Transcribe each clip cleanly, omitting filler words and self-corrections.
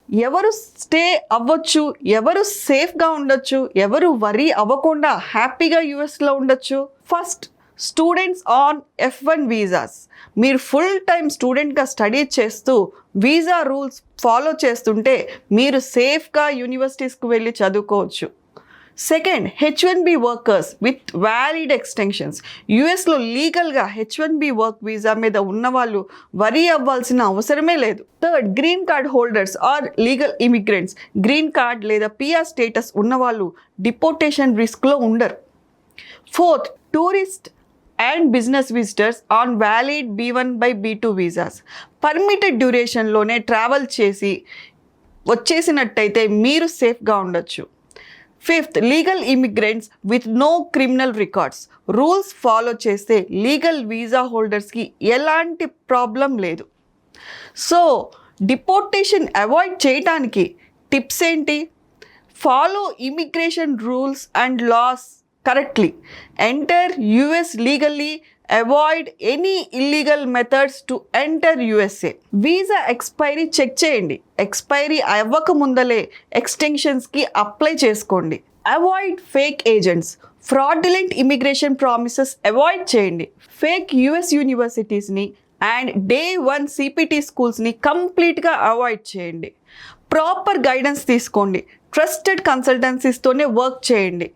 ఎవరు స్టే అవ్వచ్చు, ఎవరు సేఫ్గా ఉండొచ్చు, ఎవరు వరీ అవ్వకుండా హ్యాపీగా యూఎస్లో ఉండొచ్చు? First, students on F1 visas. మీరు ఫుల్ టైం స్టూడెంట్గా స్టడీ చేస్తూ వీసా రూల్స్ ఫాలో చేస్తుంటే మీరు సేఫ్గా యూనివర్సిటీస్కి వెళ్ళి చదువుకోవచ్చు. Second, H1B workers with valid extensions. యూఎస్లో లీగల్గా H1B వర్క్ వీసా మీద ఉన్నవాళ్ళు వరీ అవ్వాల్సిన అవసరమే లేదు. Third, green card holders are legal immigrants. Green card లేదా PR స్టేటస్ ఉన్నవాళ్ళు డిపోర్టేషన్ రిస్క్లో ఉండరు. Fourth, tourist and business visitors on valid B1/B2 visas. Permitted డ్యూరేషన్లోనే ట్రావెల్ చేసి వచ్చేసినట్టయితే మీరు సేఫ్గా ఉండొచ్చు. Fifth, legal immigrants with no criminal records. Rules follow చేస్తే లీగల్ వీసా హోల్డర్స్కి ఎలాంటి ప్రాబ్లం లేదు. సో డిపోర్టేషన్ అవాయిడ్ చేయడానికి టిప్స్ ఏంటి? Follow immigration rules and laws correctly. Enter US legally. Avoid any illegal methods to enter USA. Visa expiry check చేయండి. Expiry అవ్వక ముందలే ఎక్స్టెన్షన్స్కి అప్లై చేసుకోండి. Avoid fake agents. Fraudulent immigration promises avoid చేయండి. Fake US యూనివర్సిటీస్ని and Day 1 CPT స్కూల్స్ని కంప్లీట్గా avoid చేయండి. ప్రాపర్ గైడెన్స్ తీసుకోండి. ట్రస్టెడ్ కన్సల్టెన్సీస్తోనే వర్క్ చేయండి.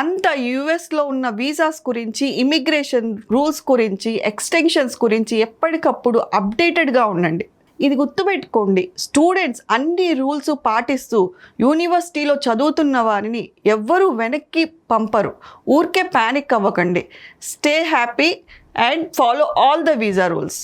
అంత యూఎస్లో ఉన్న వీసాస్ గురించి, ఇమిగ్రేషన్ రూల్స్ గురించి, ఎక్స్టెన్షన్స్ గురించి ఎప్పటికప్పుడు అప్డేటెడ్గా ఉండండి. ఇది గుర్తుపెట్టుకోండి, స్టూడెంట్స్ అన్ని రూల్స్ పాటిస్తూ యూనివర్సిటీలో చదువుతున్న వారిని ఎవ్వరూ వెనక్కి పంపరు. ఊరికే ప్యానిక్ అవ్వకండి. Stay happy and follow all the visa rules.